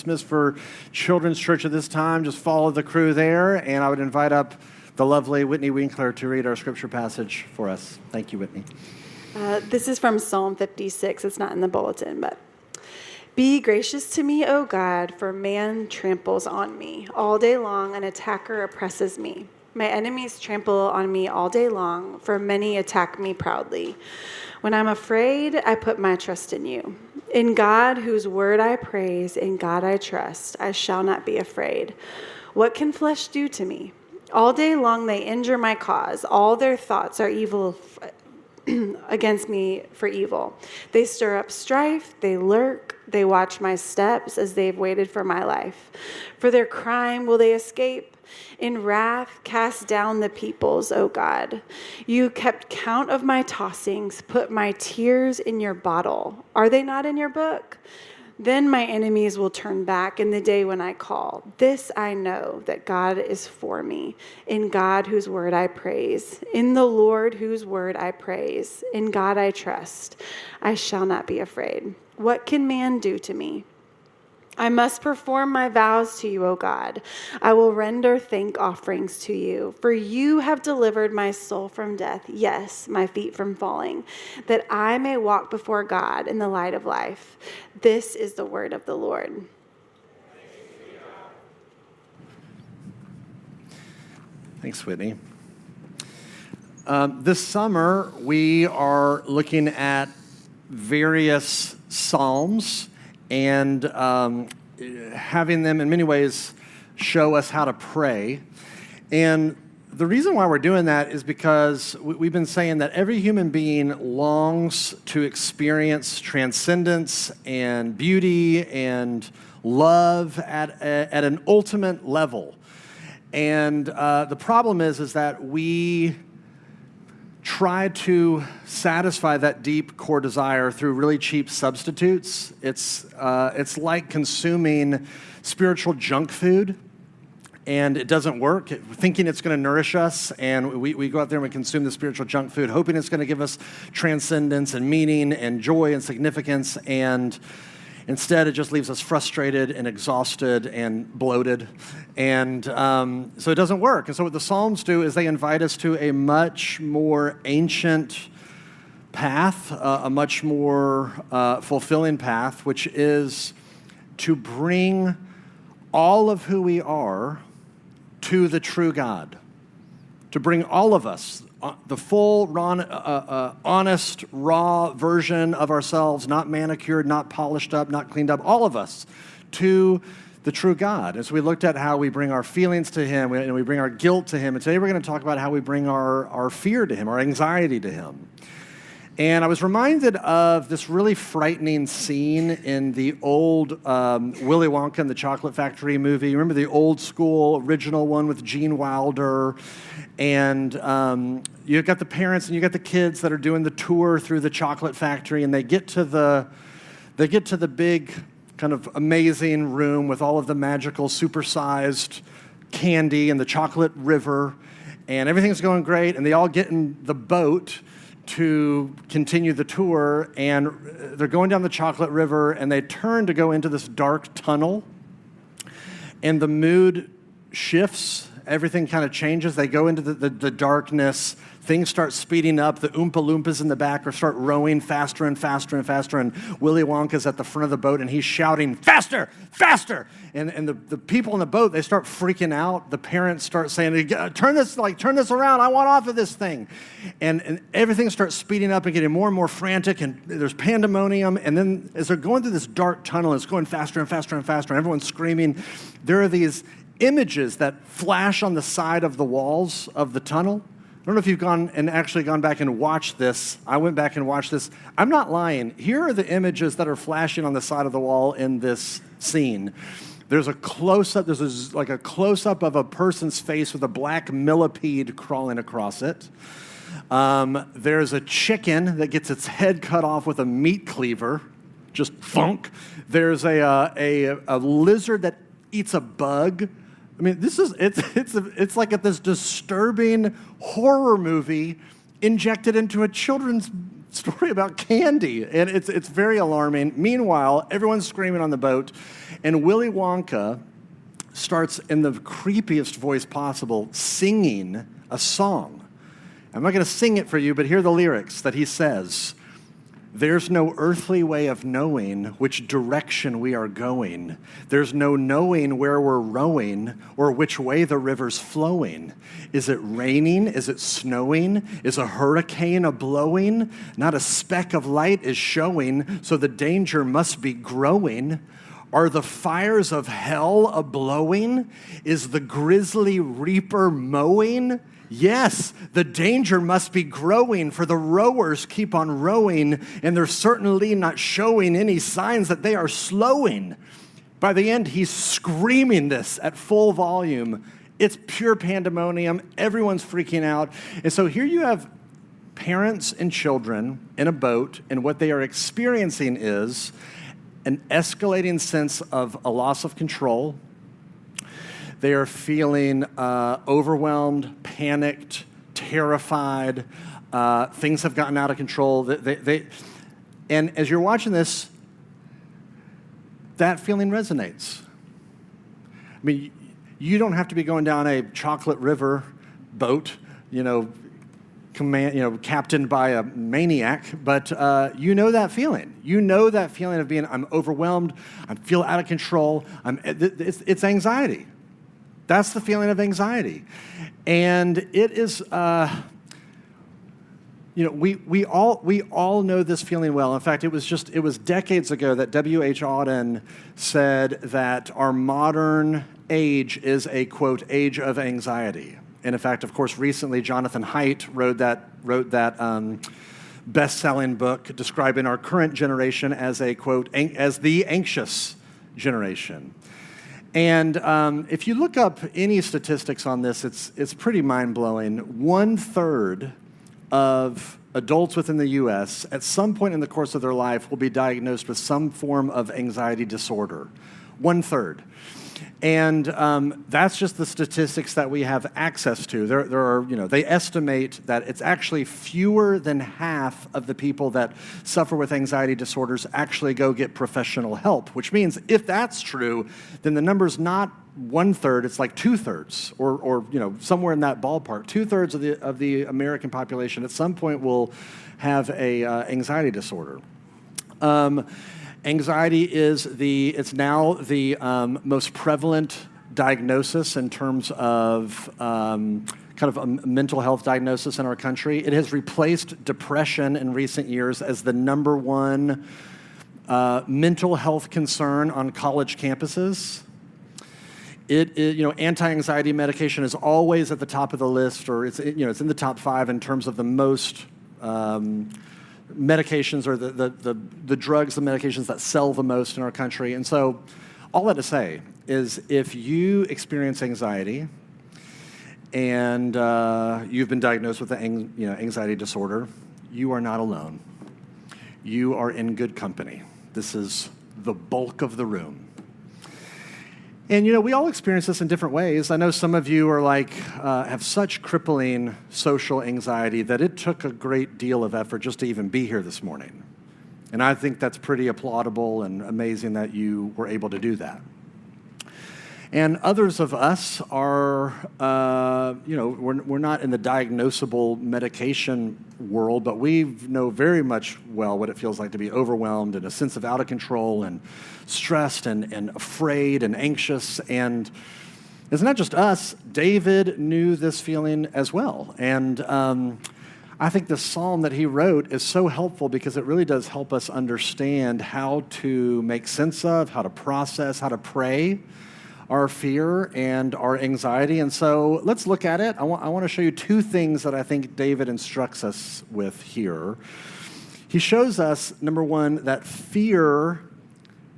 dismissed for Children's Church at this time. Just follow the crew there, and I would invite up the lovely Whitney Winkler to read our scripture passage for us. Thank you, Whitney. This is from Psalm 56. It's not in the bulletin, but be gracious to me, O God, for man tramples on me. All day long, an attacker oppresses me. My enemies trample on me all day long, for many attack me proudly. When I'm afraid, I put my trust in you. In God, whose word I praise, in God I trust, I shall not be afraid. What can flesh do to me? All day long they injure my cause. All their thoughts are evil against me for evil. They stir up strife, they lurk, they watch my steps as they've waited for my life. For their crime will they escape? In wrath, cast down the peoples, O God. You kept count of my tossings, put my tears in your bottle. Are they not in your book? Then my enemies will turn back in the day when I call. This I know, that God is for me. In God, whose word I praise. In the Lord, whose word I praise. In God I trust. I shall not be afraid. What can man do to me? I must perform my vows to you, O God. I will render thank offerings to you, for you have delivered my soul from death, yes, my feet from falling, that I may walk before God in the light of life. This is the word of the Lord. Thanks, Whitney. This summer, we are looking at various Psalms and having them in many ways show us how to pray. And the reason why we're doing that is because we've been saying that every human being longs to experience transcendence and beauty and love at an ultimate level. And the problem is that we try to satisfy that deep core desire through really cheap substitutes. It's like consuming spiritual junk food, and it doesn't work. Thinking it's going to nourish us, and we go out there and we consume the spiritual junk food, hoping it's going to give us transcendence and meaning and joy and significance, and instead, it just leaves us frustrated and exhausted and bloated. And so it doesn't work. And so what the Psalms do is they invite us to a much more ancient path, a much more fulfilling path, which is to bring all of who we are to the true God. To bring all of us, the full, honest, raw version of ourselves, not manicured, not polished up, not cleaned up, all of us, to the true God. As we looked at how we bring our feelings to Him, and we bring our guilt to Him, and today we're going to talk about how we bring our fear to Him, our anxiety to Him. And I was reminded of this really frightening scene in the old Willy Wonka and the Chocolate Factory movie. You remember the old school original one with Gene Wilder? And you've got the parents and you got the kids that are doing the tour through the chocolate factory, and they get to the big kind of amazing room with all of the magical supersized candy and the chocolate river, and everything's going great, and they all get in the boat to continue the tour, and they're going down the chocolate river, and they turn to go into this dark tunnel, and the mood shifts. Everything kind of changes. They go into the darkness. Things start speeding up. The Oompa Loompas in the back start rowing faster and faster and faster, and Willy Wonka's at the front of the boat, and he's shouting, "Faster! Faster!" And the people in the boat, they start freaking out. The parents start saying, turn this around. I want off of this thing. And everything starts speeding up and getting more and more frantic, and there's pandemonium. And then as they're going through this dark tunnel, it's going faster and faster and faster, and everyone's screaming. There are these images that flash on the side of the walls of the tunnel. I don't know if you've gone back and watched this. I went back and watched this. I'm not lying. Here are the images that are flashing on the side of the wall in this scene. There's a close-up. There's like a close-up of a person's face with a black millipede crawling across it. There's a chicken that gets its head cut off with a meat cleaver, just thunk. There's a lizard that eats a bug. I mean, it's like this disturbing horror movie injected into a children's story about candy, and it's very alarming. Meanwhile, everyone's screaming on the boat, And Willy Wonka starts in the creepiest voice possible singing a song. I'm not going to sing it for you, but hear the lyrics that he says. There's no earthly way of knowing which direction we are going. There's no knowing where we're rowing or which way the river's flowing. Is it raining? Is it snowing? Is a hurricane a-blowing? Not a speck of light is showing, so the danger must be growing. Are the fires of hell a-blowing? Is the grisly reaper mowing? Yes, the danger must be growing, for the rowers keep on rowing, and they're certainly not showing any signs that they are slowing. By the end, he's screaming this at full volume. It's pure pandemonium. Everyone's freaking out. And so here you have parents and children in a boat, and what they are experiencing is an escalating sense of a loss of control. They are feeling overwhelmed, panicked, terrified. Things have gotten out of control. And as you're watching this, that feeling resonates. I mean, you don't have to be going down a chocolate river boat, captained by a maniac, but you know that feeling. You know that feeling of being, I'm overwhelmed, I feel out of control. It's anxiety. That's the feeling of anxiety. And it is, we all know this feeling well. In fact, it was decades ago that W.H. Auden said that our modern age is a, quote, age of anxiety. And in fact, of course, recently Jonathan Haidt wrote that best-selling book describing our current generation as a, quote, as the anxious generation. And if you look up any statistics on this, it's pretty mind-blowing. 1/3 of adults within the U.S. at some point in the course of their life will be diagnosed with some form of anxiety disorder. 1/3. And that's just the statistics that we have access to. There are, they estimate that it's actually fewer than half of the people that suffer with anxiety disorders actually go get professional help, which means if that's true, then the number's not 1/3, it's like 2/3, or somewhere in that ballpark. 2/3 of the American population at some point will have a anxiety disorder. Anxiety it's now the most prevalent diagnosis in terms of kind of a mental health diagnosis in our country. It has replaced depression in recent years as the number one mental health concern on college campuses. Anti-anxiety medication is always at the top of the list, or it's in the top 5 in terms of the most medications or the drugs, the medications that sell the most in our country. And so all that to say is if you experience anxiety and you've been diagnosed with an anxiety disorder, you are not alone. You are in good company. This is the bulk of the room. And, we all experience this in different ways. I know some of you are have such crippling social anxiety that it took a great deal of effort just to even be here this morning. And I think that's pretty applaudable and amazing that you were able to do that. And others of us are, we're not in the diagnosable medication world, but we know very much well what it feels like to be overwhelmed and a sense of out of control and stressed and afraid and anxious. And it's not just us. David knew this feeling as well. And I think the psalm that he wrote is so helpful because it really does help us understand how to make sense of, how to process, how to pray our fear and our anxiety. And so let's look at it. I want to show you 2 things that I think David instructs us with here. He shows us, number 1, that fear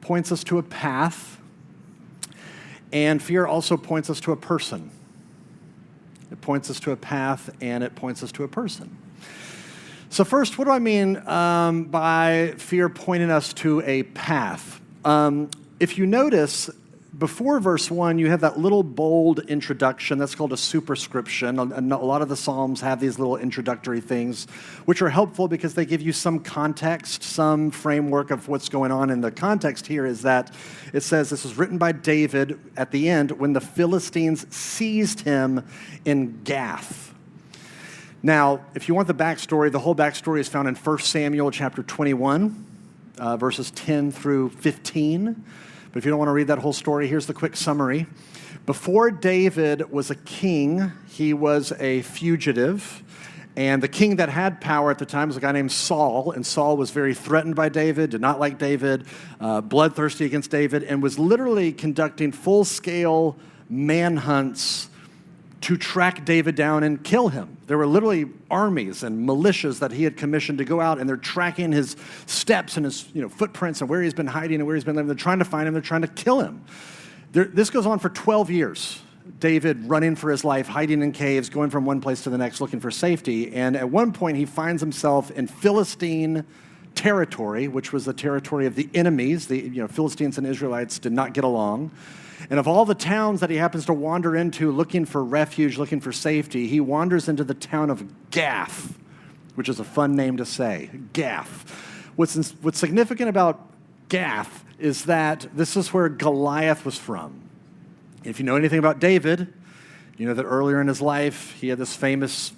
points us to a path, and fear also points us to a person. It points us to a path, and it points us to a person. So first, what do I mean by fear pointing us to a path? If you notice, before verse 1, you have that little bold introduction. That's called a superscription. And a lot of the Psalms have these little introductory things, which are helpful because they give you some context, some framework of what's going on. And the context here is that it says this was written by David at the end when the Philistines seized him in Gath. Now, if you want the backstory, the whole backstory is found in 1 Samuel chapter 21, verses 10 through 15. But if you don't want to read that whole story, here's the quick summary. Before David was a king, he was a fugitive. And the king that had power at the time was a guy named Saul. And Saul was very threatened by David, did not like David, bloodthirsty against David, and was literally conducting full-scale manhunts to track David down and kill him. There were literally armies and militias that he had commissioned to go out, and they're tracking his steps and his footprints and where he's been hiding and where he's been living. They're trying to find him. They're trying to kill him. This goes on for 12 years. David running for his life, hiding in caves, going from one place to the next, looking for safety. And at one point, he finds himself in Philistine territory, which was the territory of the enemies. The Philistines and Israelites did not get along. And of all the towns that he happens to wander into looking for refuge, looking for safety, he wanders into the town of Gath, which is a fun name to say, Gath. What's significant about Gath is that this is where Goliath was from. If you know anything about David, you know that earlier in his life, he had this famous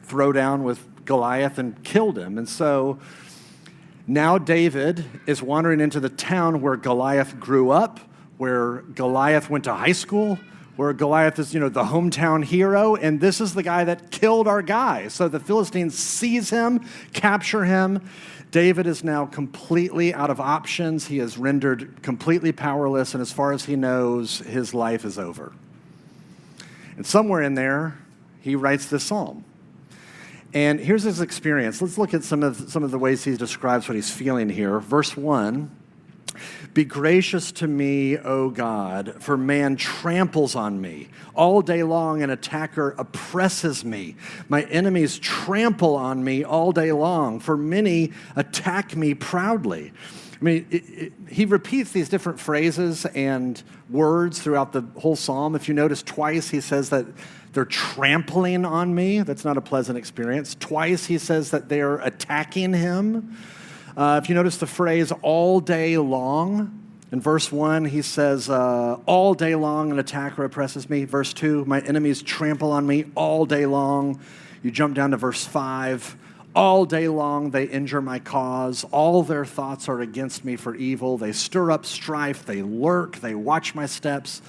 throwdown with Goliath and killed him. And so now David is wandering into the town where Goliath grew up, where Goliath went to high school, where Goliath is, the hometown hero, and this is the guy that killed our guy. So the Philistines seize him, capture him. David is now completely out of options. He is rendered completely powerless, and as far as he knows, his life is over. And somewhere in there, he writes this psalm. And here's his experience. Let's look at some of the ways he describes what he's feeling here. Verse 1, "Be gracious to me, O God, for man tramples on me. All day long an attacker oppresses me. My enemies trample on me all day long, for many attack me proudly." I mean, he repeats these different phrases and words throughout the whole psalm. If you notice, twice he says that they're trampling on me. That's not a pleasant experience. Twice he says that they're attacking him. If you notice the phrase all day long, in verse 1, he says, all day long an attacker oppresses me. Verse 2, my enemies trample on me all day long. You jump down to verse 5, all day long they injure my cause. All their thoughts are against me for evil. They stir up strife. They lurk. They watch my steps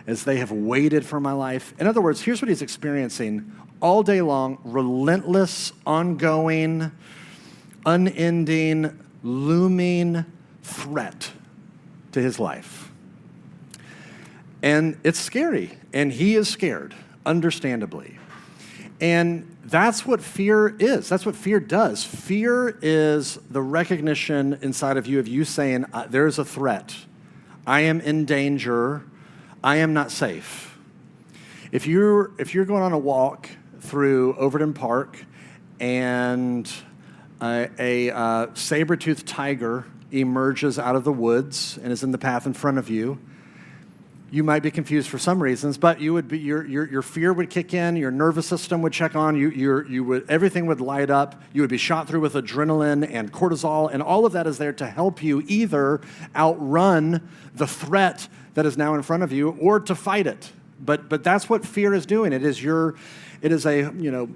as they have waited for my life. In other words, here's what he's experiencing. All day long, relentless, ongoing, unending, looming threat to his life. And it's scary, and he is scared, understandably. And that's what fear is. That's what fear does. Fear is the recognition inside of you saying, there's a threat. I am in danger. I am not safe. If you're going on a walk through Overton Park and a saber-toothed tiger emerges out of the woods and is in the path in front of you, you might be confused for some reasons, but you would be your fear would kick in, your nervous system would check on, you would everything would light up, you would be shot through with adrenaline and cortisol, and all of that is there to help you either outrun the threat that is now in front of you or to fight it. But that's what fear is doing. It is a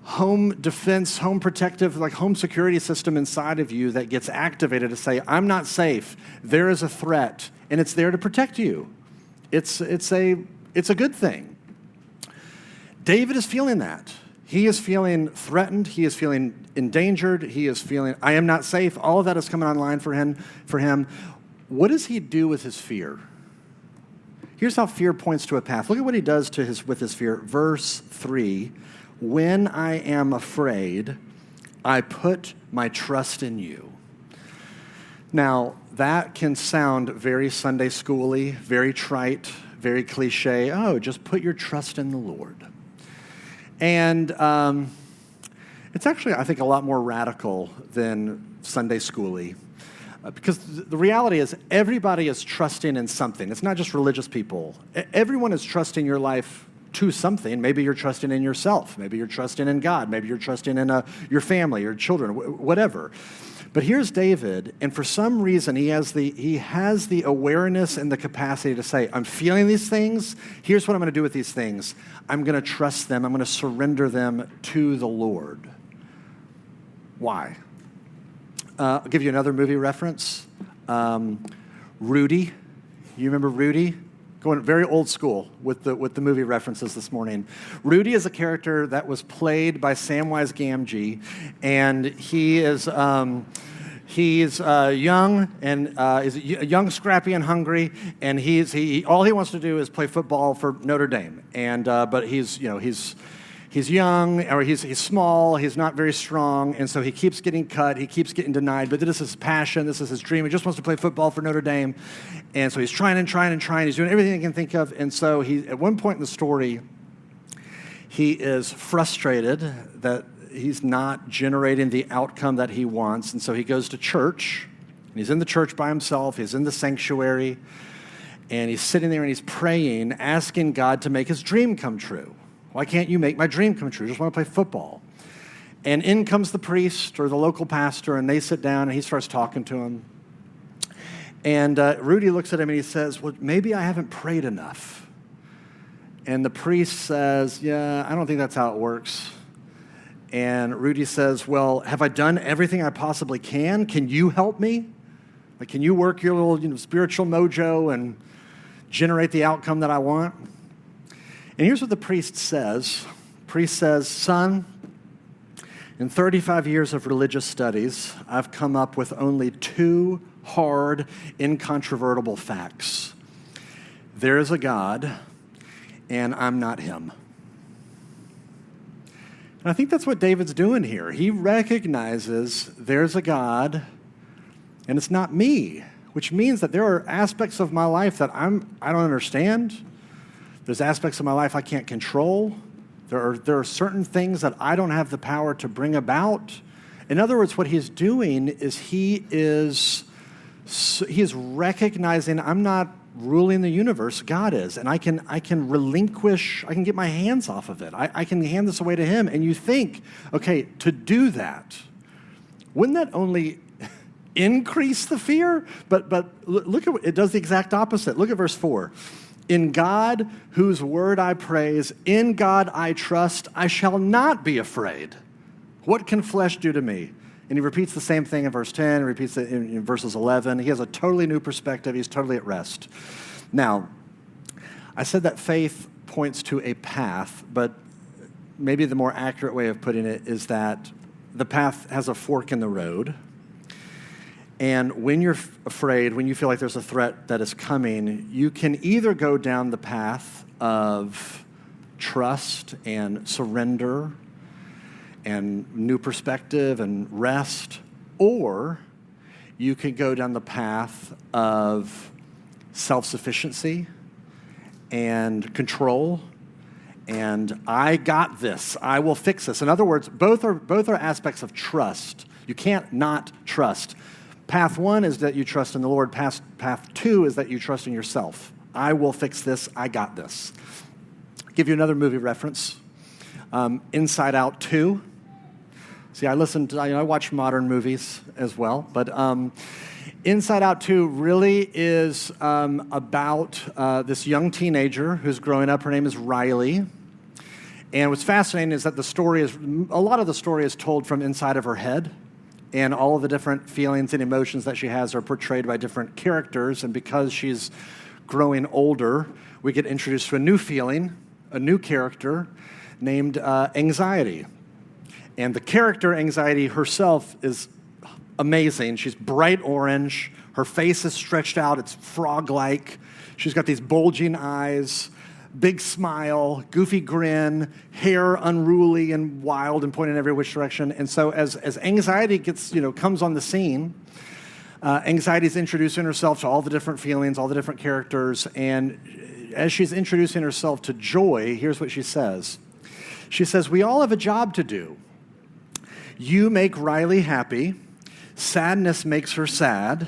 home defense, home protective, like home security system inside of you that gets activated to say, I'm not safe. There is a threat, and it's there to protect you. It's a good thing. David is feeling that. He is feeling threatened. He is feeling endangered. He is feeling, I am not safe. All of that is coming online for him. What does he do with his fear? Here's how fear points to a path. Look at what he does with his fear. Verse 3, when I am afraid, I put my trust in you. Now, that can sound very Sunday schooly, very trite, very cliche. Oh, just put your trust in the Lord. And it's actually, I think, a lot more radical than Sunday schooly. Because the reality is everybody is trusting in something. It's not just religious people. Everyone is trusting your life to something. Maybe you're trusting in yourself. Maybe you're trusting in God. Maybe you're trusting in your family, your children, whatever. But here's David, and for some reason he has the awareness and the capacity to say, I'm feeling these things. Here's what I'm going to do with these things. I'm going to trust them. I'm going to surrender them to the Lord. Why? I'll give you another movie reference. Rudy. You remember Rudy? Going very old school with the movie references this morning. Rudy is a character that was played by Samwise Gamgee, and he is young and is young, scrappy, and hungry, and all he wants to do is play football for Notre Dame. And but he's young, or he's small, he's not very strong, and so he keeps getting cut, he keeps getting denied, but this is his passion, this is his dream. He just wants to play football for Notre Dame, and so he's trying, he's doing everything he can think of, and so at one point in the story, he is frustrated that he's not generating the outcome that he wants, and so he goes to church, and he's in the church by himself, he's in the sanctuary, and he's sitting there and he's praying, asking God to make his dream come true. Why can't you make my dream come true? I just want to play football. And in comes the priest or the local pastor, and they sit down, and he starts talking to him. And Rudy looks at him, and he says, well, maybe I haven't prayed enough. And the priest says, yeah, I don't think that's how it works. And Rudy says, well, have I done everything I possibly can? Can you help me? Like, can you work your little spiritual mojo and generate the outcome that I want? And here's what the priest says. The priest says, son, in 35 years of religious studies, I've come up with only 2 hard, incontrovertible facts. There is a God, and I'm not him. And I think that's what David's doing here. He recognizes there's a God, and it's not me, which means that there are aspects of my life that I don't understand. There's aspects of my life I can't control. There are certain things that I don't have the power to bring about. In other words, what he's doing is he is recognizing I'm not ruling the universe, God is, and I can relinquish, I can get my hands off of it. I can hand this away to him. And you think, okay, to do that, wouldn't that only increase the fear? But look at it does the exact opposite. Look at verse 4. In God, whose word I praise, in God I trust, I shall not be afraid. What can flesh do to me? And he repeats the same thing in verse 10, repeats it in verses 11. He has a totally new perspective. He's totally at rest. Now, I said that faith points to a path, but maybe the more accurate way of putting it is that the path has a fork in the road. And when you're afraid, when you feel like there's a threat that is coming, you can either go down the path of trust and surrender and new perspective and rest, or you can go down the path of self-sufficiency and control and I got this, I will fix this. In other words, both are aspects of trust. You can't not trust. Path 1 is that you trust in the Lord. Path 2 is that you trust in yourself. I will fix this. I got this. I'll give you another movie reference. Inside Out 2. See, I watch modern movies as well, but Inside Out 2 really is about this young teenager who's growing up. Her name is Riley. And what's fascinating is that a lot of the story is told from inside of her head. And all of the different feelings and emotions that she has are portrayed by different characters. And because she's growing older, we get introduced to a new feeling, a new character named Anxiety. And the character Anxiety herself is amazing. She's bright orange. Her face is stretched out. It's frog-like. She's got these bulging eyes, big smile, goofy grin, hair unruly and wild and pointing in every which direction. And so as Anxiety comes on the scene, Anxiety's introducing herself to all the different feelings, all the different characters. And as she's introducing herself to Joy, here's what she says. She says, "We all have a job to do. You make Riley happy. Sadness makes her sad.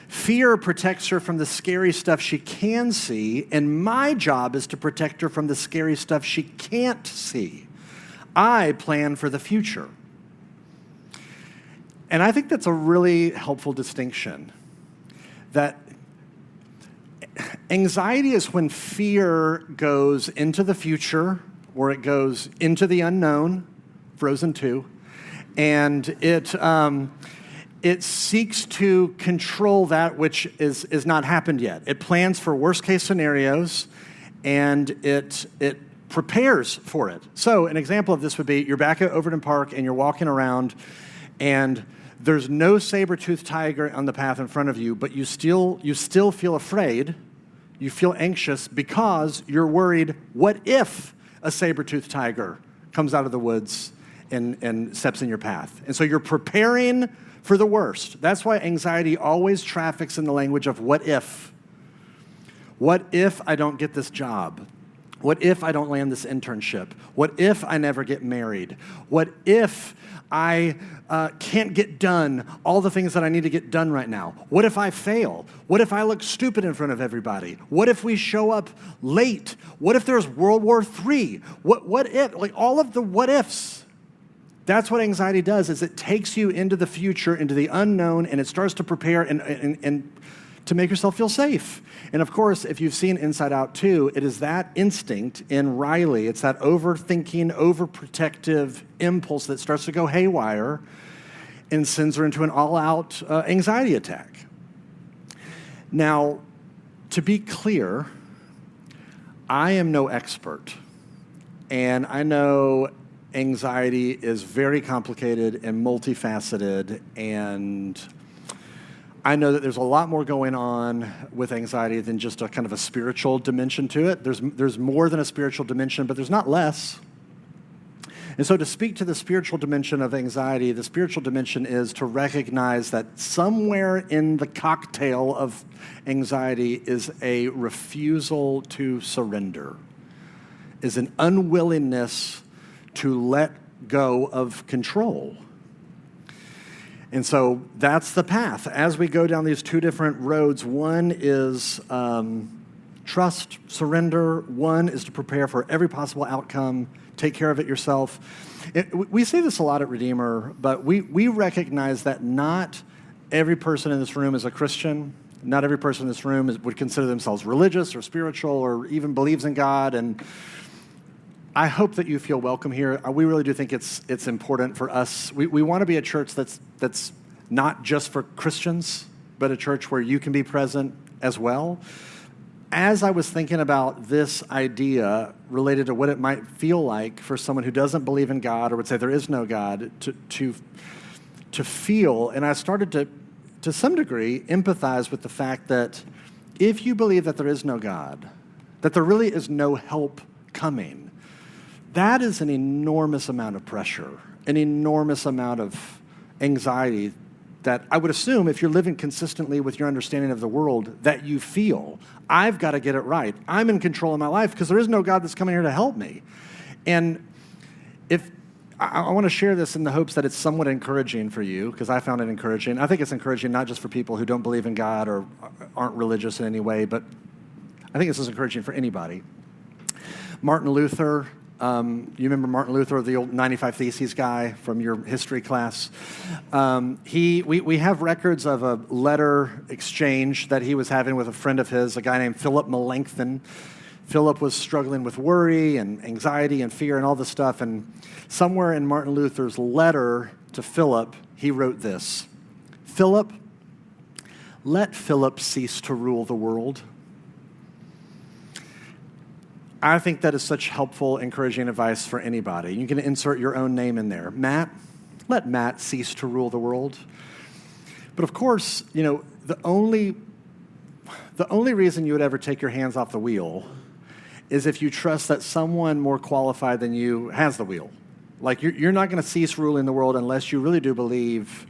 Fear protects her from the scary stuff she can see, and my job is to protect her from the scary stuff she can't see. I plan for the future. And I think that's a really helpful distinction, that anxiety is when fear goes into the future, or it goes into the unknown, Frozen 2, and it seeks to control that which is not happened yet. It plans for worst case scenarios, and it prepares for it. So an example of this would be you're back at Overton Park and you're walking around, and there's no saber-toothed tiger on the path in front of you, but you still feel afraid. You feel anxious because you're worried, what if a saber-toothed tiger comes out of the woods and steps in your path? And so you're preparing for the worst. That's why anxiety always traffics in the language of what if. What if I don't get this job? What if I don't land this internship? What if I never get married? What if I can't get done all the things that I need to get done right now? What if I fail? What if I look stupid in front of everybody? What if we show up late? What if there's World War III? What if? Like all of the what ifs. That's what anxiety does, is it takes you into the future, into the unknown, and it starts to prepare and to make yourself feel safe. And of course, if you've seen Inside Out 2, it is that instinct in Riley. It's that overthinking, overprotective impulse that starts to go haywire and sends her into an all-out anxiety attack. Now, to be clear, I am no expert, and I know anxiety is very complicated and multifaceted, and I know that there's a lot more going on with anxiety than just a kind of a spiritual dimension to it. There's more than a spiritual dimension, but there's not less. And so to speak to the spiritual dimension of anxiety, the spiritual dimension is to recognize that somewhere in the cocktail of anxiety is a refusal to surrender, is an unwillingness to let go of control. And so that's the path. As we go down these two different roads, one is trust, surrender. One is to prepare for every possible outcome, take care of it yourself. We say this a lot at Redeemer, but we recognize that not every person in this room is a Christian. Not every person in this room would consider themselves religious or spiritual or even believes in God. And I hope that you feel welcome here. We really do think it's important for us. We want to be a church that's not just for Christians, but a church where you can be present as well. As I was thinking about this idea related to what it might feel like for someone who doesn't believe in God or would say there is no God to feel, and I started to some degree empathize with the fact that if you believe that there is no God, that there really is no help coming, that is an enormous amount of pressure, an enormous amount of anxiety that I would assume if you're living consistently with your understanding of the world that you feel, I've got to get it right. I'm in control of my life because there is no God that's coming here to help me. And if I want to share this in the hopes that it's somewhat encouraging for you, because I found it encouraging. I think it's encouraging not just for people who don't believe in God or aren't religious in any way, but I think this is encouraging for anybody. Martin Luther, you remember Martin Luther, the old 95 Theses guy from your history class? We have records of a letter exchange that he was having with a friend of his, a guy named Philip Melanchthon. Philip was struggling with worry and anxiety and fear and all this stuff, and somewhere in Martin Luther's letter to Philip, he wrote this: "Philip, let Philip cease to rule the world." I think that is such helpful, encouraging advice for anybody. You can insert your own name in there. Matt, let Matt cease to rule the world. But of course, the only reason you would ever take your hands off the wheel is if you trust that someone more qualified than you has the wheel. Like you're not going to cease ruling the world unless you really do believe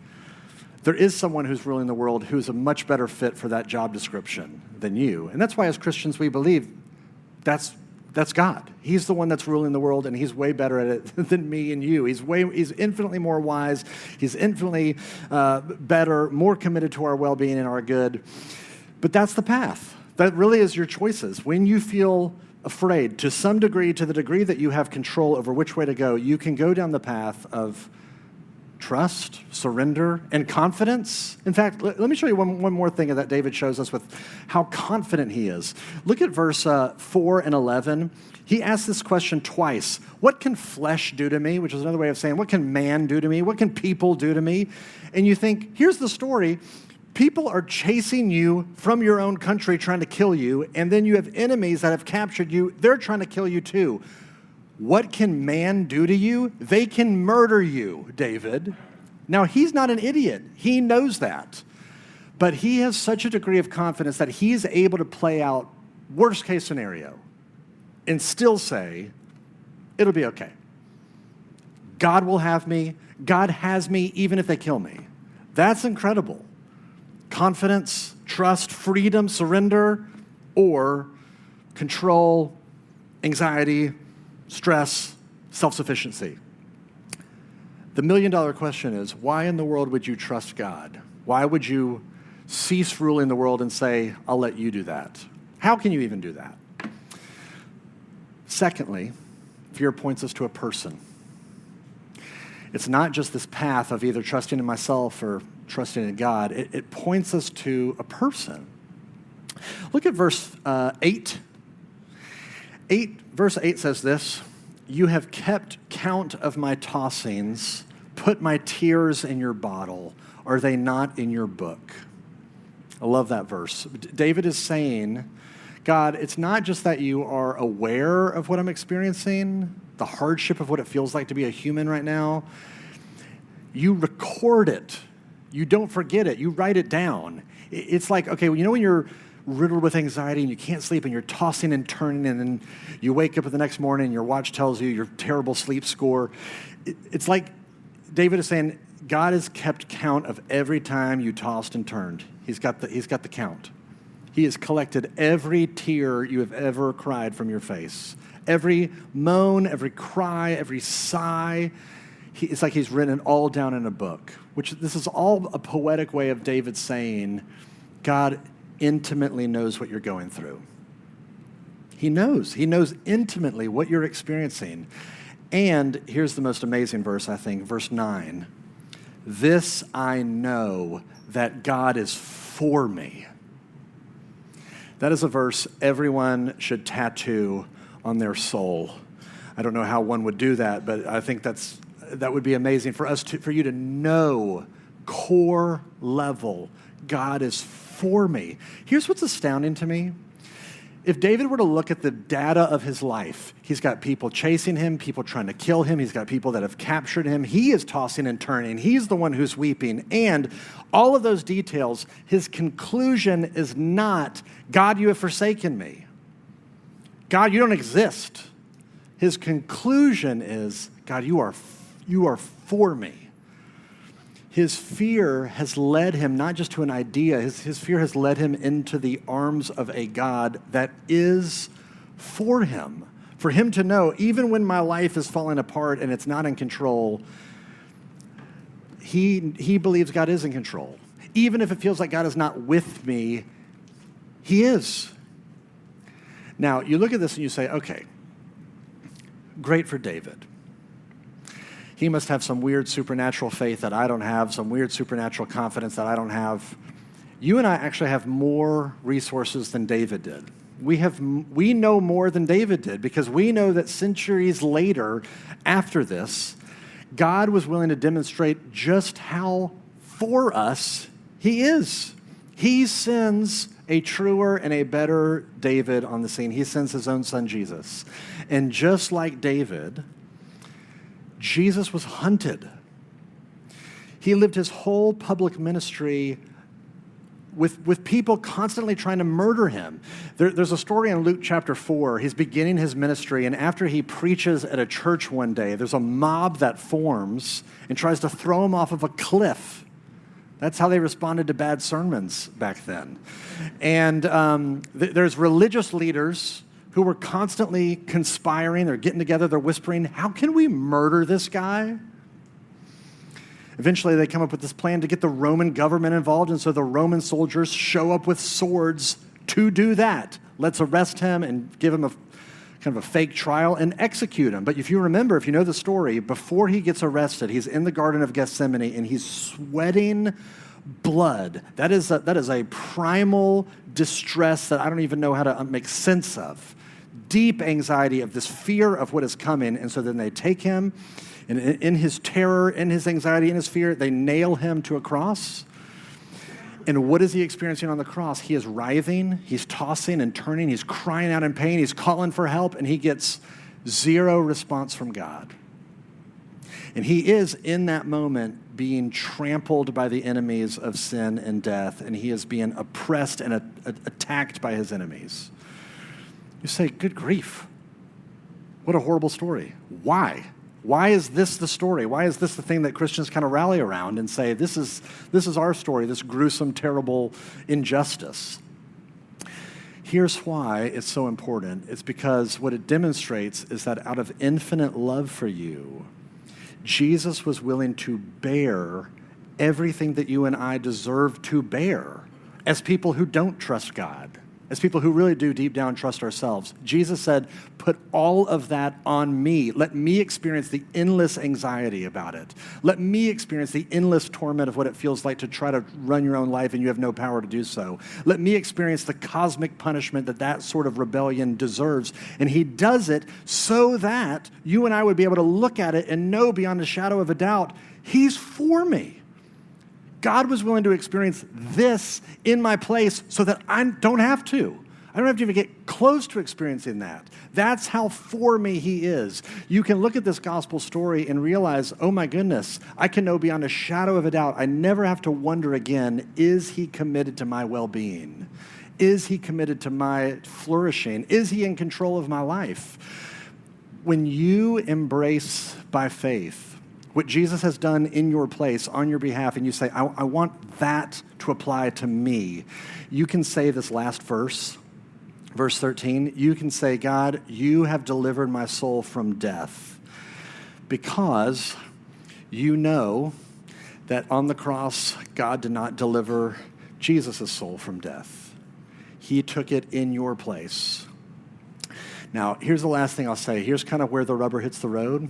there is someone who's ruling the world who's a much better fit for that job description than you. And that's why as Christians we believe that's That's God. He's the one that's ruling the world, and he's way better at it than me and you. He's infinitely more wise. He's infinitely better, more committed to our well-being and our good. But that's the path. That really is your choices. When you feel afraid, to some degree, to the degree that you have control over which way to go, you can go down the path of trust, surrender, and confidence. In fact, let me show you one more thing that David shows us with how confident he is. Look at verse 4 and 11. He asks this question twice. What can flesh do to me? Which is another way of saying, what can man do to me? What can people do to me? And you think, here's the story. People are chasing you from your own country trying to kill you, and then you have enemies that have captured you. They're trying to kill you too. What can man do to you? They can murder you, David. Now, he's not an idiot. He knows that. But he has such a degree of confidence that he's able to play out worst case scenario and still say, it'll be okay. God will have me. God has me even if they kill me. That's incredible. Confidence, trust, freedom, surrender, or control, anxiety, stress, self-sufficiency. The million-dollar question is, why in the world would you trust God? Why would you cease ruling the world and say, I'll let you do that? How can you even do that? Secondly, fear points us to a person. It's not just this path of either trusting in myself or trusting in God. It points us to a person. Look at verse 8. Verse 8 says this, you have kept count of my tossings, put my tears in your bottle. Are they not in your book? I love that verse. David is saying, God, it's not just that you are aware of what I'm experiencing, the hardship of what it feels like to be a human right now. You record it. You don't forget it. You write it down. It's like, okay, you know when you're riddled with anxiety and you can't sleep and you're tossing and turning and then you wake up the next morning and your watch tells you your terrible sleep score. It's like David is saying, God has kept count of every time you tossed and turned. He's got the count. He has collected every tear you have ever cried from your face. Every moan, every cry, every sigh. It's like he's written it all down in a book, which this is all a poetic way of David saying, God intimately knows what you're going through. He knows intimately what you're experiencing. And here's the most amazing verse, I think, verse 9. This I know, that God is for me. That is a verse everyone should tattoo on their soul. I don't know how one would do that, but I think that would be amazing for you to know, core level, God is for me. Here's what's astounding to me. If David were to look at the data of his life, he's got people chasing him, people trying to kill him, he's got people that have captured him, he is tossing and turning, he's the one who's weeping, and all of those details, his conclusion is not, God, you have forsaken me. God, you don't exist. His conclusion is, God, you are for me. His fear has led him not just to an idea, his fear has led him into the arms of a God that is for him. For him to know, even when my life is falling apart and it's not in control, he believes God is in control. Even if it feels like God is not with me, he is. Now, you look at this and you say, okay, great for David. He must have some weird supernatural faith that I don't have, some weird supernatural confidence that I don't have. You and I actually have more resources than David did. We know more than David did because we know that centuries later, after this, God was willing to demonstrate just how for us he is. He sends a truer and a better David on the scene. He sends his own son, Jesus. And just like David, Jesus was hunted. He lived his whole public ministry with people constantly trying to murder him. There's a story in Luke chapter 4. He's beginning his ministry, and after he preaches at a church one day, there's a mob that forms and tries to throw him off of a cliff. That's how they responded to bad sermons back then. And there's religious leaders who were constantly conspiring. They're getting together, they're whispering, how can we murder this guy? Eventually, they come up with this plan to get the Roman government involved, and so the Roman soldiers show up with swords to do that. Let's arrest him and give him a kind of a fake trial and execute him. But if you remember, if you know the story, before he gets arrested, he's in the Garden of Gethsemane and he's sweating blood. That is a primal distress that I don't even know how to make sense of. Deep anxiety of this fear of what is coming. And so then they take him, and in his terror, in his anxiety, in his fear, they nail him to a cross. And what is he experiencing on the cross? He is writhing, he's tossing and turning, he's crying out in pain, he's calling for help, and he gets zero response from God. And he is, in that moment, being trampled by the enemies of sin and death, and he is being oppressed and attacked by his enemies. You say, good grief, what a horrible story. Why? Why is this the story? Why is this the thing that Christians kind of rally around and say, this is our story, this gruesome, terrible injustice? Here's why it's so important. It's because what it demonstrates is that out of infinite love for you, Jesus was willing to bear everything that you and I deserve to bear as people who don't trust God, as people who really do deep down trust ourselves. Jesus said, put all of that on me. Let me experience the endless anxiety about it. Let me experience the endless torment of what it feels like to try to run your own life and you have no power to do so. Let me experience the cosmic punishment that sort of rebellion deserves. And he does it so that you and I would be able to look at it and know beyond a shadow of a doubt, he's for me. God was willing to experience this in my place so that I don't have to. I don't have to even get close to experiencing that. That's how for me he is. You can look at this gospel story and realize, oh my goodness, I can know beyond a shadow of a doubt. I never have to wonder again, is he committed to my well-being? Is he committed to my flourishing? Is he in control of my life? When you embrace by faith what Jesus has done in your place, on your behalf, and you say, I want that to apply to me, you can say this last verse, verse 13, you can say, God, you have delivered my soul from death, because you know that on the cross, God did not deliver Jesus' soul from death. He took it in your place. Now, here's the last thing I'll say. Here's kind of where the rubber hits the road.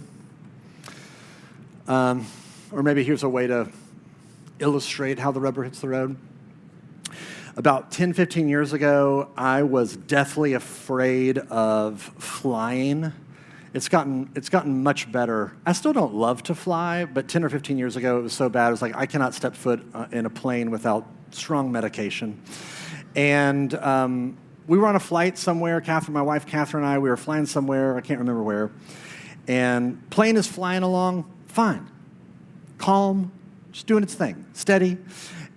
Or maybe here's a way to illustrate how the rubber hits the road. About 10, 15 years ago, I was deathly afraid of flying. It's gotten much better. I still don't love to fly, but 10 or 15 years ago, it was so bad. It was like I cannot step foot in a plane without strong medication. And we were on a flight somewhere. My wife Catherine and I, we were flying somewhere. I can't remember where. And plane is flying along. Fine, calm, just doing its thing, steady.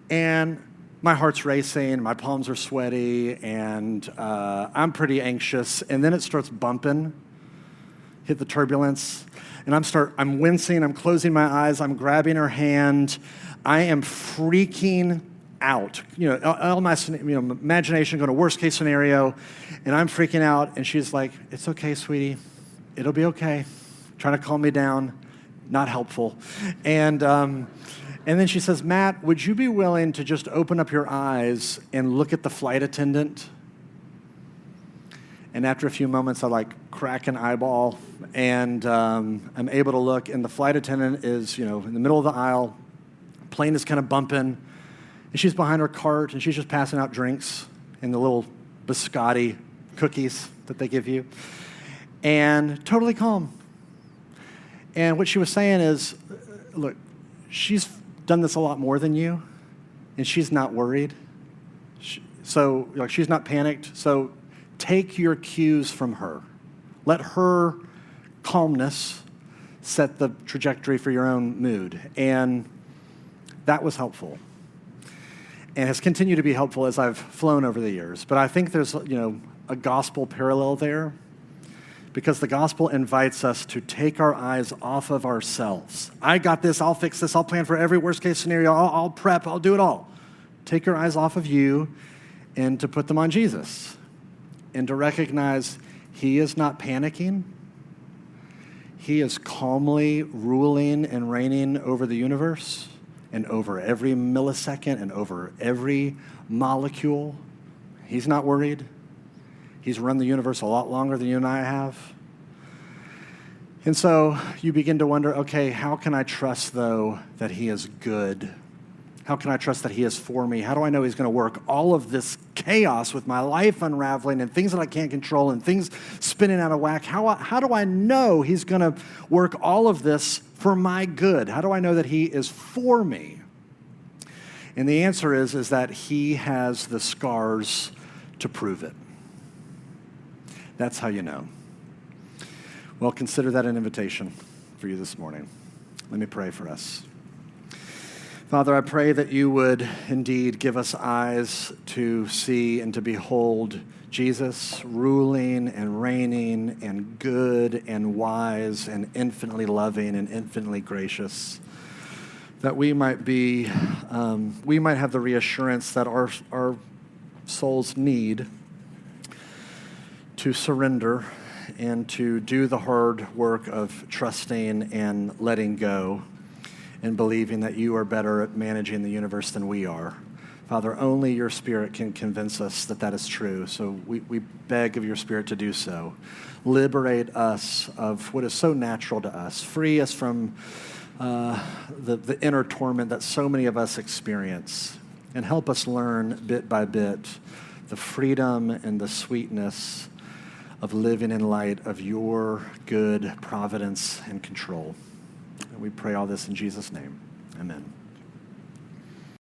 And my heart's racing, my palms are sweaty, and I'm pretty anxious. And then it starts bumping, hit the turbulence, and I'm wincing, I'm closing my eyes, I'm grabbing her hand. I am freaking out. All my imagination going to worst case scenario, and I'm freaking out. And she's like, "It's okay, sweetie. It'll be okay." Trying to calm me down. Not helpful. And then she says, "Matt, would you be willing to just open up your eyes and look at the flight attendant?" And after a few moments, I crack an eyeball, and I'm able to look, and the flight attendant is, in the middle of the aisle. Plane is kind of bumping, and she's behind her cart, and she's just passing out drinks and the little biscotti cookies that they give you, and totally calm. And what she was saying is, look, she's done this a lot more than you, and she's not worried. She's not panicked. So take your cues from her. Let her calmness set the trajectory for your own mood. And that was helpful. And has continued to be helpful as I've flown over the years. But I think there's, a gospel parallel there. Because the gospel invites us to take our eyes off of ourselves. I got this, I'll fix this, I'll plan for every worst case scenario, I'll prep, I'll do it all. Take your eyes off of you and to put them on Jesus. And to recognize He is not panicking. He is calmly ruling and reigning over the universe and over every millisecond and over every molecule. He's not worried. He's run the universe a lot longer than you and I have. And so you begin to wonder, okay, how can I trust, though, that he is good? How can I trust that he is for me? How do I know he's going to work all of this chaos with my life unraveling and things that I can't control and things spinning out of whack? How do I know he's going to work all of this for my good? How do I know that he is for me? And the answer is that he has the scars to prove it. That's how you know. Well, consider that an invitation for you this morning. Let me pray for us. Father, I pray that you would indeed give us eyes to see and to behold Jesus ruling and reigning and good and wise and infinitely loving and infinitely gracious. That we might have the reassurance that our souls need to surrender and to do the hard work of trusting and letting go and believing that you are better at managing the universe than we are. Father, only your Spirit can convince us that that is true, so we beg of your Spirit to do so. Liberate us of what is so natural to us. Free us from the inner torment that so many of us experience, and help us learn bit by bit the freedom and the sweetness of living in light of your good providence and control. And we pray all this in Jesus' name. Amen.